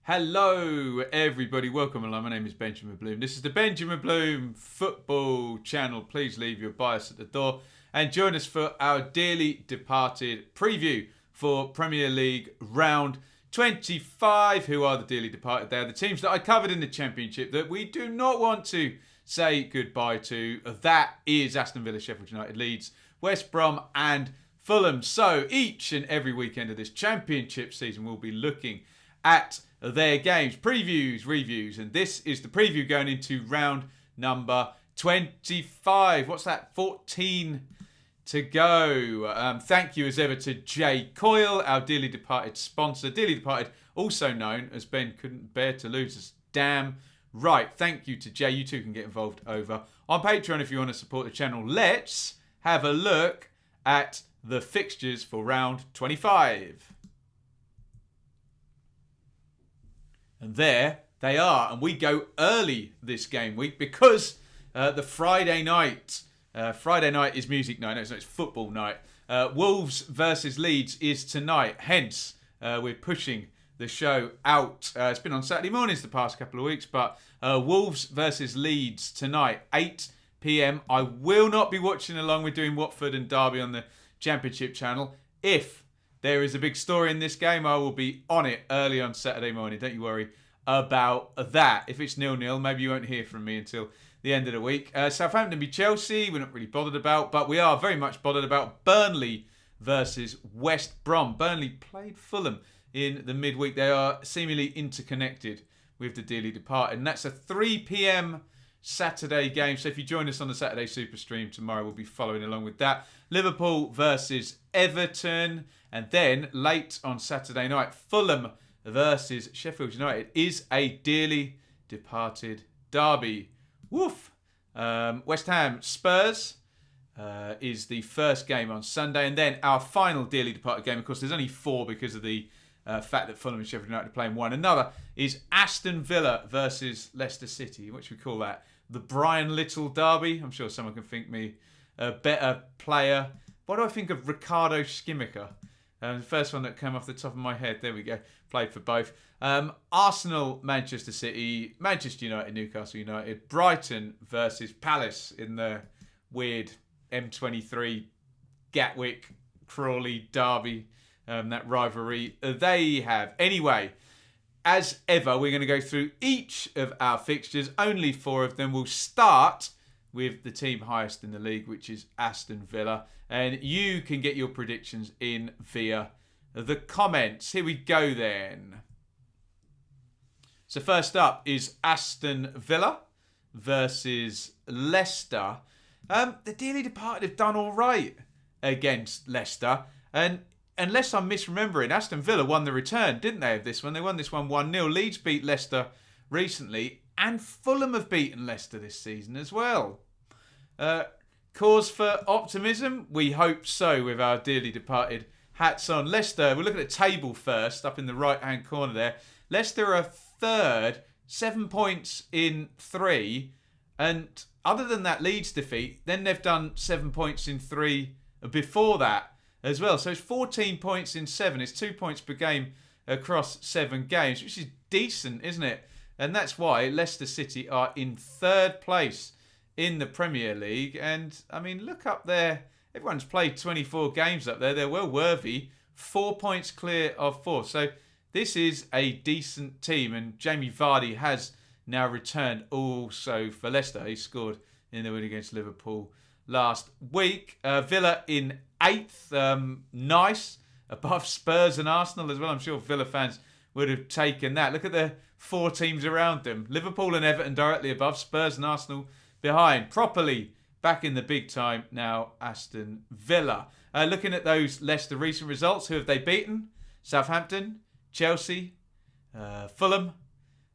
Hello, everybody. Welcome along. My name is Benjamin Bloom. This is the Benjamin Bloom Football Channel. Please leave your bias at the door and join us for our dearly departed preview for Premier League round 25. Who are the dearly departed? They are the teams that I covered in the Championship that we do not want to say goodbye to. That is Aston Villa, Sheffield United, Leeds, West Brom and Fulham. So each and every weekend of this Championship season we'll be looking at their games, previews, reviews, and this is the preview going into round number 25. What's that? 14 to go. Thank you as ever to J. Coyle, our dearly departed sponsor. Dearly departed, also known as Ben couldn't bear to lose us. Damn right. Thank you to Jay. You too can get involved over on Patreon if you want to support the channel. Let's have a look at the fixtures for round 25. And there they are. And we go early this game week because the Friday night is music night. No, it's football night. Wolves versus Leeds is tonight. Hence, we're pushing the show out. It's been on Saturday mornings the past couple of weeks. But Wolves versus Leeds tonight, 8 p.m. I will not be watching along. We're doing Watford and Derby on the Championship channel. If there is a big story in this game, I will be on it early on Saturday morning. Don't you worry about that. If it's 0-0, maybe you won't hear from me until the end of the week. Southampton v Chelsea, we're not really bothered about, but we are very much bothered about Burnley versus West Brom. Burnley played Fulham in the midweek. They are seemingly interconnected with the dearly departed, and that's a 3 p.m. Saturday game. So if you join us on the Saturday Super Stream tomorrow, we'll be following along with that. Liverpool versus Everton. And then late on Saturday night, Fulham versus Sheffield United is a dearly departed derby. Woof. West Ham Spurs is the first game on Sunday. And then our final dearly departed game, of course, there's only 4 because of the fact that Fulham and Sheffield United are playing one another, is Aston Villa versus Leicester City. What should we call that? The Brian Little derby. I'm sure someone can think me a better player. What do I think of Ricardo Skimica? The first one that came off the top of my head. There we go. Played for both. Arsenal, Manchester City, Manchester United, Newcastle United, Brighton versus Palace in the weird M23 Gatwick Crawley derby. That rivalry they have. Anyway, as ever, we're going to go through each of our fixtures. Only 4 of them. We'll start with the team highest in the league, which is Aston Villa. And you can get your predictions in via the comments. Here we go then. So first up is Aston Villa versus Leicester. The dearly departed have done all right against Leicester. And unless I'm misremembering, Aston Villa won the return, didn't they, of this one? They won this one 1-0. Leeds beat Leicester recently. And Fulham have beaten Leicester this season as well. Cause for optimism? We hope so with our dearly departed hats on. Leicester, we'll look at the table first, up in the right-hand corner there. Leicester are third, 7 points in 3. And other than that Leeds defeat, then they've done 7 points in 3 before that as well. So it's 14 points in 7. It's 2 points per game across 7 games, which is decent, isn't it? And that's why Leicester City are in 3rd place in the Premier League. And, I mean, look up there. Everyone's played 24 games up there. They're well worthy. 4 points clear of 4th. So this is a decent team. And Jamie Vardy has now returned also for Leicester. He scored in the win against Liverpool last week. Villa in 8th. Nice. Above Spurs and Arsenal as well. I'm sure Villa fans would have taken that. Look at the 4 teams around them. Liverpool and Everton directly above. Spurs and Arsenal behind. Properly back in the big time now, Aston Villa. Looking at those Leicester recent results, who have they beaten? Southampton, Chelsea, Fulham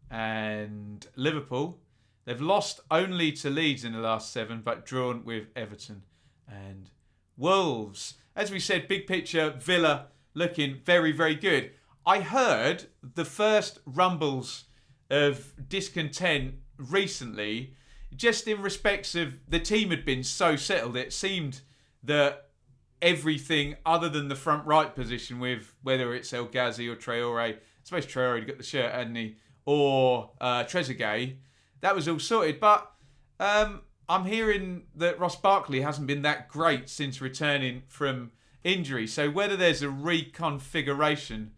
and Liverpool. They've lost only to Leeds in the last 7, but drawn with Everton and Wolves. As we said, big picture, Villa looking very, very good. I heard the first rumbles of discontent recently, just in respects of the team had been so settled. It seemed that everything other than the front right position with whether it's El Ghazi or Traore. I suppose Traore got the shirt, hadn't he? Or Trezeguet. That was all sorted. But I'm hearing that Ross Barkley hasn't been that great since returning from injury. So whether there's a reconfiguration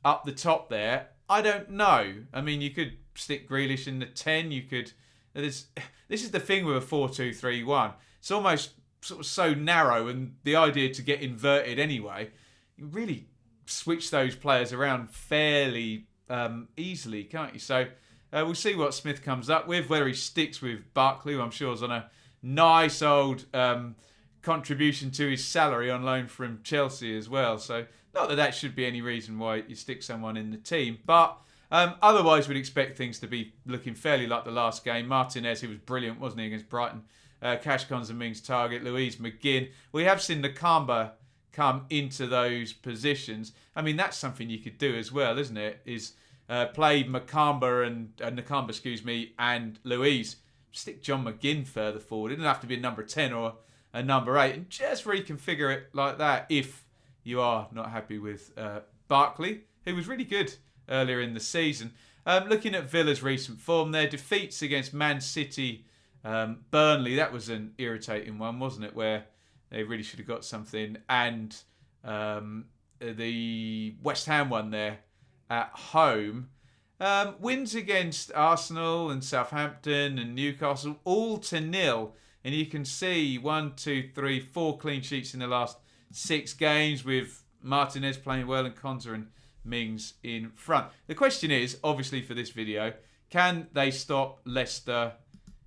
up the top there, I don't know. I mean, you could stick Grealish in the 10. You could. This is the thing with a 4-2-3-1. It's almost sort of so narrow, and the idea to get inverted anyway, you really switch those players around fairly easily, can't you? So we'll see what Smith comes up with, whether he sticks with Barkley, who I'm sure is on a nice old contribution to his salary on loan from Chelsea as well. So not that should be any reason why you stick someone in the team. But otherwise, we'd expect things to be looking fairly like the last game. Martinez, he was brilliant, wasn't he, against Brighton? Cash Ming's target, Louise McGinn. We have seen Nakamba come into those positions. I mean, that's something you could do as well, isn't it? Is play Nakamba and Louise. Stick John McGinn further forward. It doesn't have to be a number 10 or a number 8. And just reconfigure it like that if you are not happy with Barkley, who was really good earlier in the season. Looking at Villa's recent form, their defeats against Man City, Burnley, that was an irritating one, wasn't it? Where they really should have got something. And the West Ham one there at home. Wins against Arsenal and Southampton and Newcastle, all to 0. And you can see 4 clean sheets in the last 6 games, with Martinez playing well and Konsa and Mings in front. The question is, obviously for this video, can they stop Leicester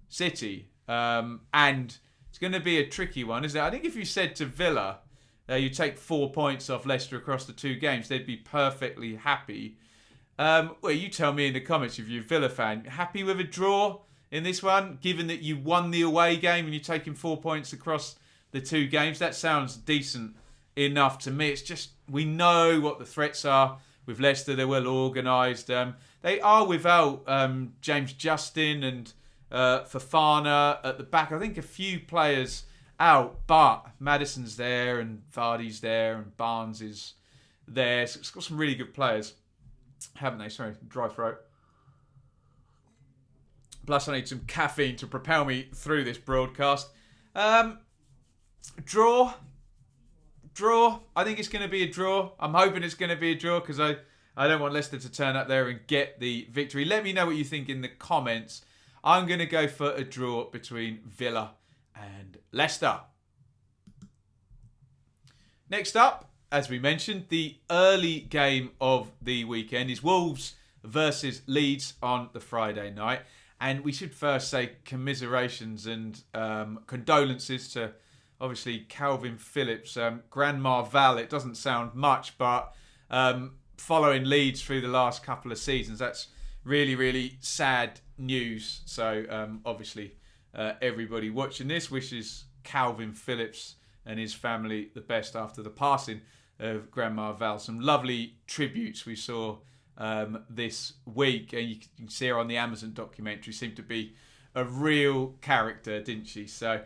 City? And it's going to be a tricky one, isn't it? I think if you said to Villa, you take 4 points off Leicester across the 2 games, they'd be perfectly happy. Well, you tell me in the comments if you're a Villa fan. Happy with a draw in this one, given that you won the away game and you're taking 4 points across the 2 games? That sounds decent enough to me. It's just, we know what the threats are with Leicester. They're well organised. They are without James Justin and Fofana at the back. I think a few players out, but Maddison's there and Vardy's there and Barnes is there. So it's got some really good players, haven't they? Sorry, dry throat. Plus, I need some caffeine to propel me through this broadcast. Draw. I think it's going to be a draw. I'm hoping it's going to be a draw because I don't want Leicester to turn up there and get the victory. Let me know what you think in the comments. I'm going to go for a draw between Villa and Leicester. Next up, as we mentioned, the early game of the weekend is Wolves versus Leeds on the Friday night. And we should first say commiserations and condolences to, obviously, Calvin Phillips. Grandma Val, it doesn't sound much, but following Leeds through the last couple of seasons, that's really, really sad news. So, obviously, everybody watching this wishes Calvin Phillips and his family the best after the passing of Grandma Val. Some lovely tributes we saw this week, and you can see her on the Amazon documentary. Seemed to be a real character, didn't she? So,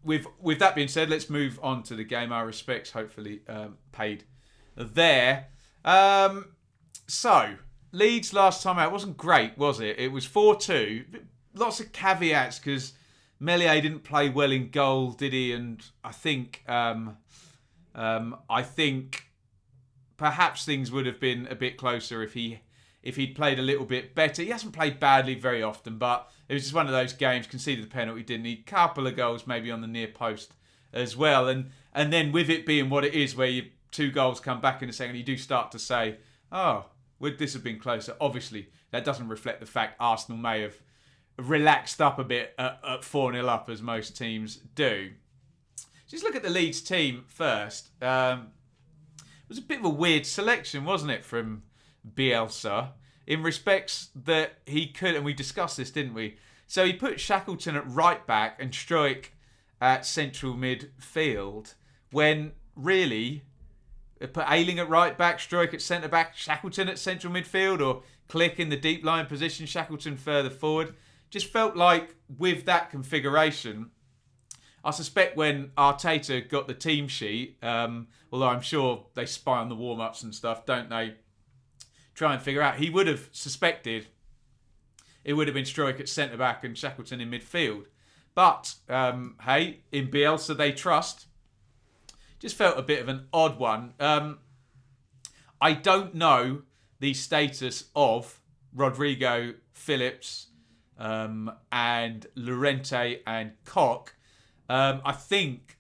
with that being said, let's move on to the game. Our respects, hopefully, paid there. So, Leeds last time out wasn't great, was it? It was 4-2. Lots of caveats because Meslier didn't play well in goal, did he? And I think perhaps things would have been a bit closer if he'd played a little bit better. He hasn't played badly very often, but it was just one of those games. Conceded the penalty, didn't he? Couple of goals maybe on the near post as well. And then with it being what it is, where you 2 goals come back in a second, you do start to say, oh, would this have been closer? Obviously, that doesn't reflect the fact Arsenal may have relaxed up a bit at 4-0 up, as most teams do. Just look at the Leeds team first. It was a bit of a weird selection, wasn't it, from Bielsa, in respects that he could, and we discussed this, didn't we? So he put Shackleton at right back and Struijk at central midfield, when really put Ayling at right back, Struijk at centre back, Shackleton at central midfield, or Click in the deep line position, Shackleton further forward. Just felt like with that configuration, I suspect when Arteta got the team sheet, although I'm sure they spy on the warm-ups and stuff, don't they? Try and figure out. He would have suspected it would have been Struijk at centre-back and Shackleton in midfield. But, hey, in Bielsa they trust. Just felt a bit of an odd one. I don't know the status of Rodrigo, Phillips, and Llorente and Koch. I think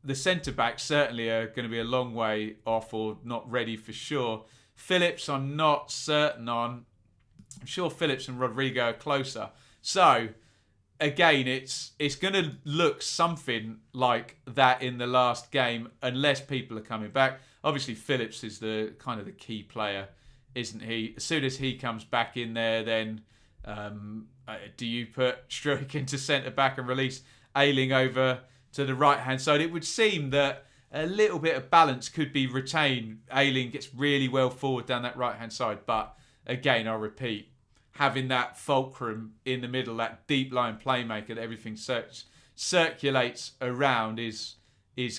the centre-backs certainly are going to be a long way off or not ready for sure. Phillips, I'm not certain on. I'm sure Phillips and Rodrigo are closer. So, again, it's going to look something like that in the last game unless people are coming back. Obviously, Phillips is the kind of the key player, isn't he? As soon as he comes back in there, then do you put Struijk into centre-back and release Ailing over to the right-hand side? It would seem that a little bit of balance could be retained. Ailing gets really well forward down that right-hand side. But again, I'll repeat, having that fulcrum in the middle, that deep-line playmaker that everything circulates around is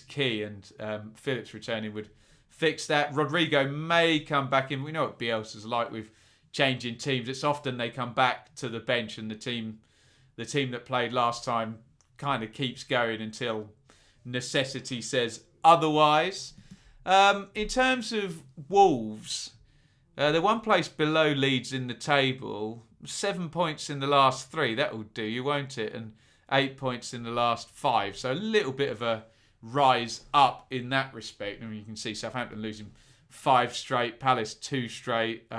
key. And Phillips returning would fix that. Rodrigo may come back in. We know what Bielsa's like with changing teams. It's often they come back to the bench and the team that played last time kind of keeps going until necessity says otherwise. In terms of Wolves, they're one place below Leeds in the table. 7 points in the last 3. That will do you, won't it? And 8 points in the last 5. So a little bit of a rise up in that respect. I mean, you can see Southampton losing 5 straight, Palace 2 straight.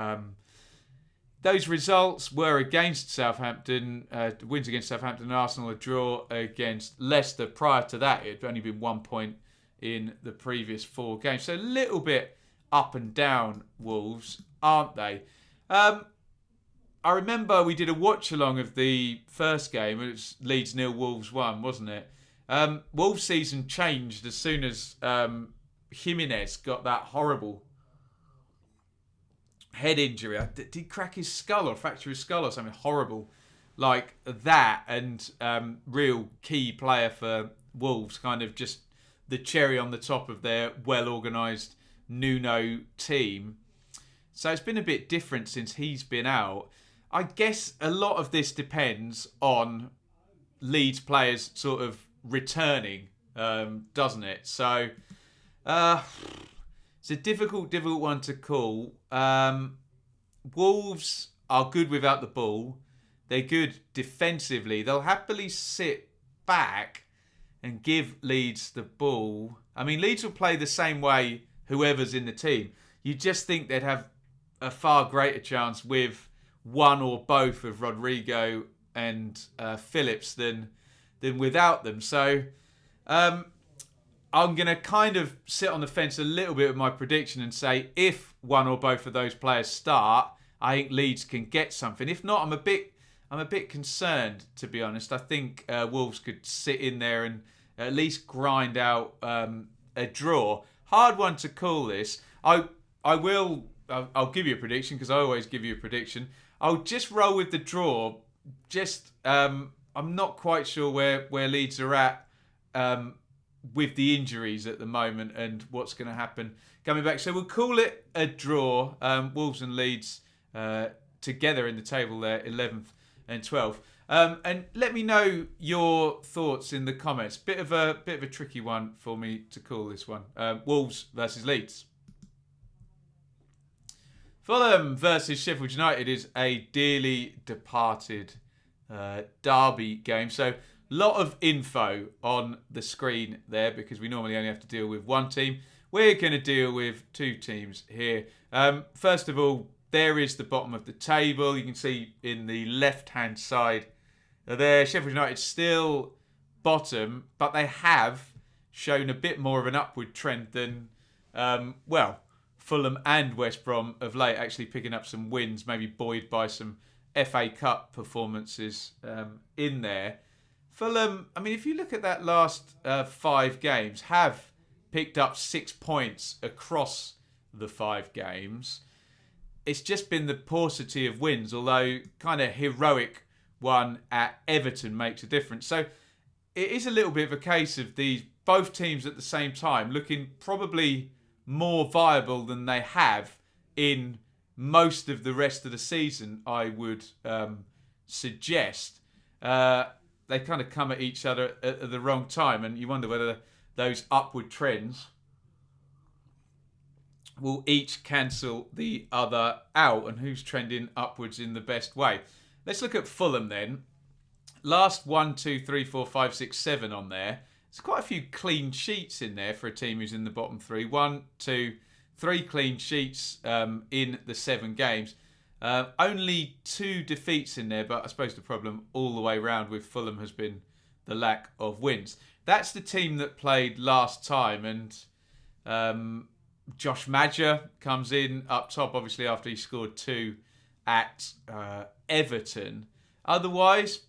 Those results were against Southampton, wins against Southampton and Arsenal, a draw against Leicester. Prior to that, it had only been 1 point in the previous 4 games. So a little bit up and down, Wolves, aren't they? I remember we did a watch-along of the first game. It was Leeds 0, Wolves 1, wasn't it? Wolves' season changed as soon as Jimenez got that horrible head injury. Did he crack his skull or fracture his skull or something horrible like that? And real key player for Wolves, kind of just the cherry on the top of their well-organised Nuno team. So it's been a bit different since he's been out. I guess a lot of this depends on Leeds players sort of returning, doesn't it? So it's a difficult one to call. Wolves are good without the ball. They're good defensively. They'll happily sit back and give Leeds the ball. I mean, Leeds will play the same way whoever's in the team. You just think they'd have a far greater chance with one or both of Rodrigo and Phillips than without them. So I'm going to kind of sit on the fence a little bit with my prediction and say if one or both of those players start, I think Leeds can get something. If not, I'm a bit concerned, to be honest. I think Wolves could sit in there and at least grind out a draw. Hard one to call this. I'll give you a prediction because I always give you a prediction. I'll just roll with the draw. I'm not quite sure where Leeds are at with the injuries at the moment and what's going to happen coming back. So we'll call it a draw. Wolves and Leeds together in the table there, 11th and 12th. And let me know your thoughts in the comments. Bit of a tricky one for me to call this one. Wolves versus Leeds. Fulham versus Sheffield United is a dearly departed derby game. So a lot of info on the screen there because we normally only have to deal with one team. We're going to deal with 2 teams here. First of all, there is the bottom of the table. You can see in the left-hand side there, Sheffield United still bottom, but they have shown a bit more of an upward trend than, Fulham and West Brom of late, actually picking up some wins, maybe buoyed by some FA Cup performances in there. Fulham, I mean, if you look at that last 5 games, have picked up 6 points across the 5 games. It's just been the paucity of wins, although kind of heroic one at Everton makes a difference. So it is a little bit of a case of both teams at the same time looking probably more viable than they have in most of the rest of the season, I would suggest. They kind of come at each other at the wrong time, and you wonder whether those upward trends will each cancel the other out, and who's trending upwards in the best way. Let's look at Fulham then. Last 1, 2, 3, 4, 5, 6, 7 on there. There's quite a few clean sheets in there for a team who's in the bottom three. 1, 2, 3 clean sheets in the 7 games. Only 2 defeats in there, but I suppose the problem all the way round with Fulham has been the lack of wins. That's the team that played last time, and Josh Maja comes in up top, obviously, after he scored 2 at Everton. Otherwise,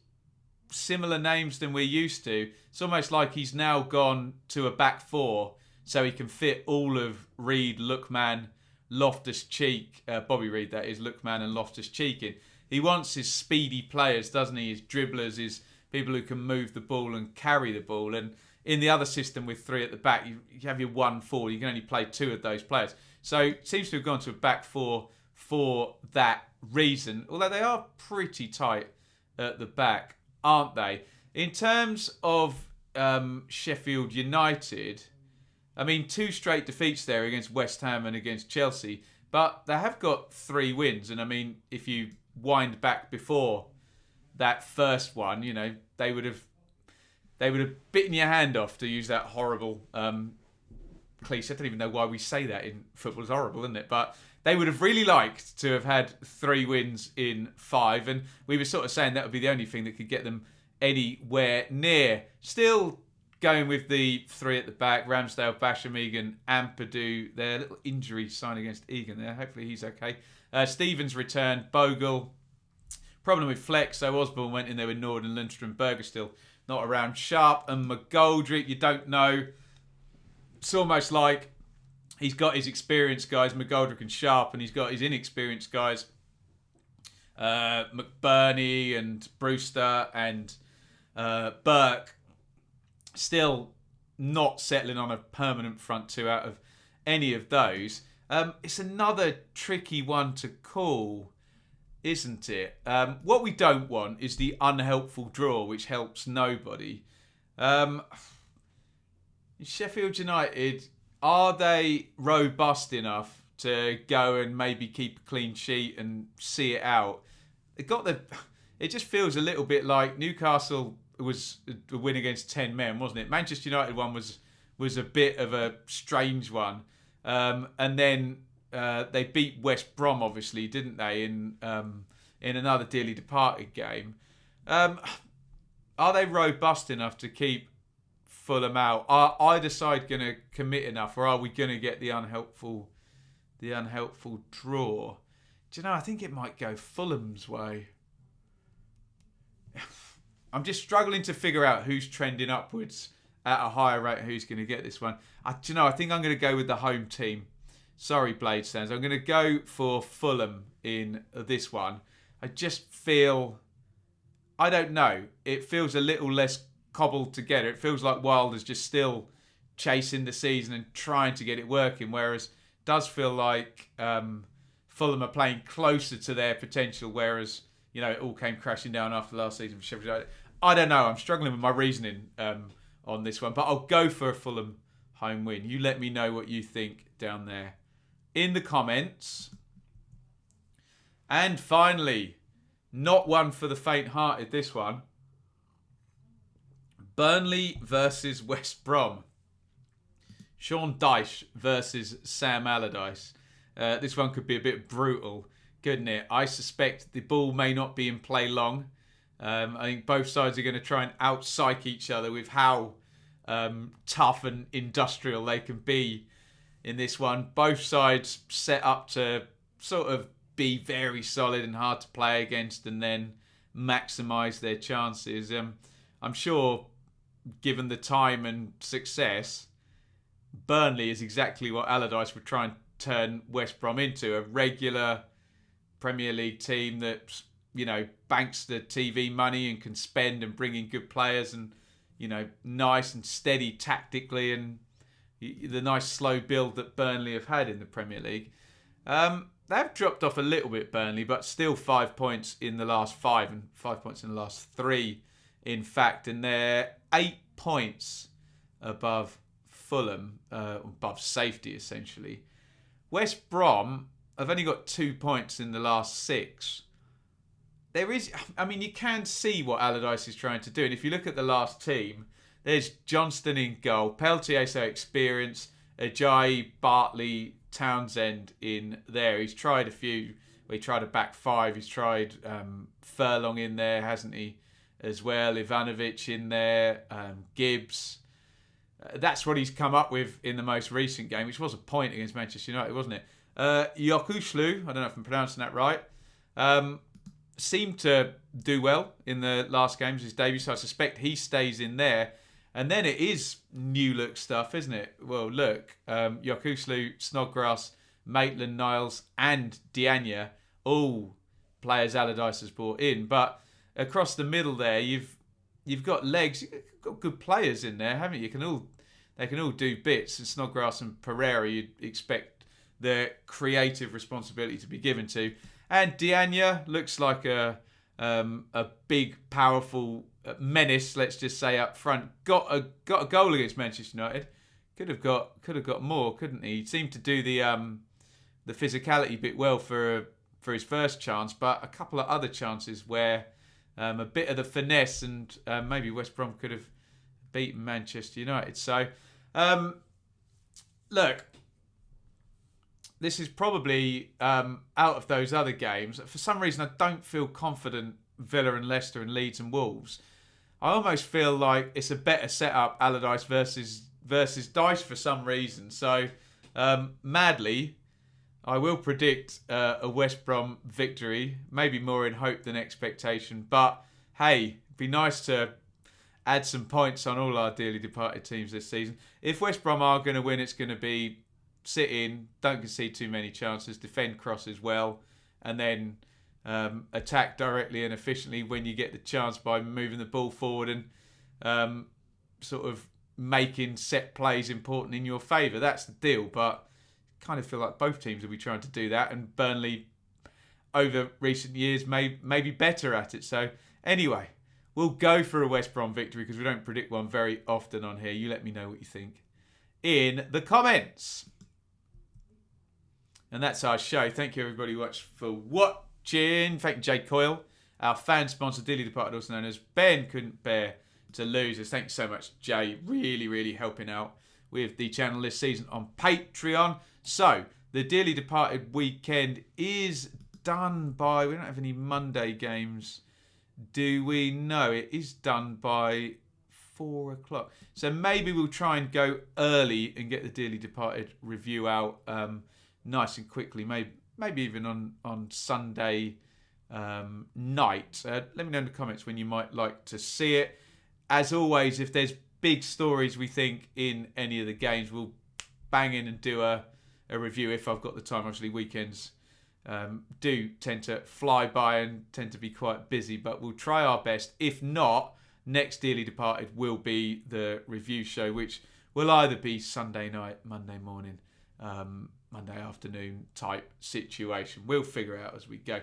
similar names than we're used to. It's almost like he's now gone to a back 4 so he can fit all of Reed, Lookman, Loftus-Cheek, Bobby Reed that is, Lookman and Loftus-Cheek in. He wants his speedy players, doesn't he? His dribblers, his people who can move the ball and carry the ball. And in the other system with 3 at the back, you have your 1-4. You can only play 2 of those players. So it seems to have gone to a back 4 for that reason. Although they are pretty tight at the back, aren't they? In terms of Sheffield United, I mean, 2 straight defeats there against West Ham and against Chelsea. But they have got 3 wins. And I mean, if you wind back before that first one, you know, they would have bitten your hand off, to use that horrible cliche. I don't even know why we say that in football. It's horrible, isn't it? But they would have really liked to have had 3 wins in 5. And we were sort of saying that would be the only thing that could get them anywhere near. Still going with the 3 at the back, Ramsdale, Basham, Egan, Ampadu. Their little injury sign against Egan there. Hopefully he's okay. Stevens returned. Bogle. Problem with Flex. So Osborne went in there with Nord and Lundstrom. Berger still not around. Sharp and McGoldrick, you don't know. It's almost like he's got his experienced guys, McGoldrick and Sharp, and he's got his inexperienced guys, McBurney and Brewster and Burke, still not settling on a permanent front 2 out of any of those. It's another tricky one to call, isn't it? What we don't want is the unhelpful draw, which helps nobody. Sheffield United, are they robust enough to go and maybe keep a clean sheet and see it out? It just feels a little bit like Newcastle was a win against 10 men, wasn't it? Manchester United one was a bit of a strange one. And then they beat West Brom, obviously, didn't they, in another dearly departed game. Are they robust enough to keep Fulham out? Are either side going to commit enough, or are we going to get the unhelpful draw? Do you know, I think it might go Fulham's way. I'm just struggling to figure out who's trending upwards at a higher rate, who's going to get this one. I think I'm going to go with the home team. Sorry, Blade stands. I'm going to go for Fulham in this one. I just feel, I don't know, it feels a little less cobbled together. It feels like Wilder's just still chasing the season and trying to get it working, whereas it does feel like Fulham are playing closer to their potential, whereas, you know, it all came crashing down after last season for Sheffield United. I don't know. I'm struggling with my reasoning on this one, but I'll go for a Fulham home win. You let me know what you think down there in the comments. And finally, not one for the faint-hearted, this one. Burnley versus West Brom. Sean Dyche versus Sam Allardyce. This one could be a bit brutal, couldn't it? I suspect the ball may not be in play long. I think both sides are going to try and out-psych each other with how tough and industrial they can be in this one. Both sides set up to sort of be very solid and hard to play against and then maximise their chances. I'm sure, given the time and success, Burnley is exactly what Allardyce would try and turn West Brom into, a regular Premier League team that, you know, banks the TV money and can spend and bring in good players and, nice and steady tactically, and the nice slow build that Burnley have had in the Premier League. They've dropped off a little bit, Burnley, but still 5 points in the last 5 and 5 points in the last 3, in fact. And they're 8 points above Fulham, above safety, essentially. West Brom have only got 2 points in the last 6. You can see what Allardyce is trying to do. And if you look at the last team, there's Johnston in goal, Peltier, so experience, Ajayi, Bartley, Townsend in there. He's tried a few. He tried a back 5. He's tried Furlong in there, hasn't he? As well, Ivanovic in there, Gibbs. That's what he's come up with in the most recent game, which was a point against Manchester United, wasn't it? Yokushlu, I don't know if I'm pronouncing that right, seemed to do well in the last games, his debut, so I suspect he stays in there. And then it is new look stuff, isn't it? Well, look, Yokushlu, Snodgrass, Maitland, Niles and Diagne, all players Allardyce has brought in. But across the middle there, you've got legs, you've got good players in there, haven't you? They can all do bits. And Snodgrass and Pereira, you'd expect the creative responsibility to be given to. And Diagne looks like a big, powerful menace, let's just say, up front. Got a goal against Manchester United. Could have got more, couldn't he? He seemed to do the physicality bit well for his first chance, but a couple of other chances where a bit of the finesse, and maybe West Brom could have beaten Manchester United. So, look, this is probably out of those other games. For some reason, I don't feel confident Villa and Leicester and Leeds and Wolves. I almost feel like it's a better setup, Allardyce versus Dyche for some reason. So, madly, I will predict a West Brom victory, maybe more in hope than expectation. But, hey, it'd be nice to add some points on all our dearly departed teams this season. If West Brom are going to win, it's going to be sit in, don't concede too many chances, defend crosses well, and then attack directly and efficiently when you get the chance by moving the ball forward and sort of making set plays important in your favour. That's the deal, but I kind of feel like both teams will be trying to do that, and Burnley over recent years may be better at it. So anyway, we'll go for a West Brom victory because we don't predict one very often on here. You let me know what you think in the comments. And that's our show. Thank you everybody for watching. Thank you Jay Coyle, our fan sponsor, dearly departed, also known as Ben Couldn't Bear to Lose Us. Thank you so much, Jay. Really, really helping out with the channel this season on Patreon. So, the dearly departed weekend is done by... We don't have any Monday games, do we? No, it is done by 4 o'clock. So maybe we'll try and go early and get the dearly departed review out nice and quickly. Maybe even on Sunday night. Let me know in the comments when you might like to see it. As always, if there's big stories we think in any of the games, we'll bang in and do a review if I've got the time. Obviously, weekends do tend to fly by and tend to be quite busy, but we'll try our best. If not, next Dearly Departed will be the review show, which will either be Sunday night, Monday morning, Monday afternoon type situation. We'll figure it out as we go.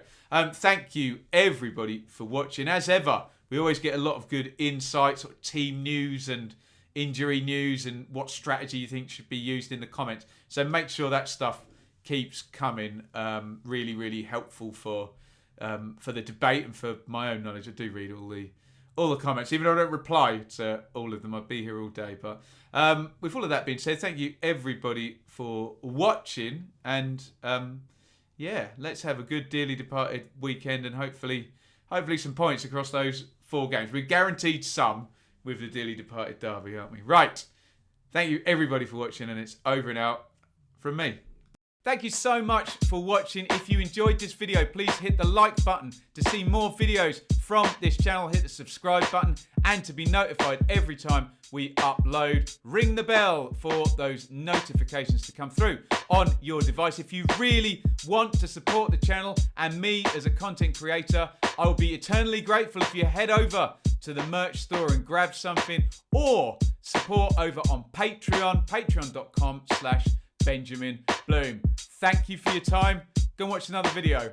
Thank you everybody for watching. As ever, we always get a lot of good insights, sort of team news and injury news and what strategy you think should be used in the comments. So make sure that stuff keeps coming. Really, really helpful for the debate and for my own knowledge. I do read all the comments, even though I don't reply to all of them. I'd be here all day. But with all of that being said, thank you everybody for watching, and let's have a good Dearly Departed weekend, and hopefully some points across those 4 games. We're guaranteed some with the Dearly Departed derby, aren't we? Right. Thank you everybody for watching, and it's over and out from me. Thank you so much for watching. If you enjoyed this video, please hit the like button to see more videos from this channel. Hit the subscribe button, and to be notified every time we upload, ring the bell for those notifications to come through on your device. If you really want to support the channel and me as a content creator, I will be eternally grateful if you head over to the merch store and grab something, or support over on Patreon, patreon.com/Benjamin Bloom. Thank you for your time. Go and watch another video.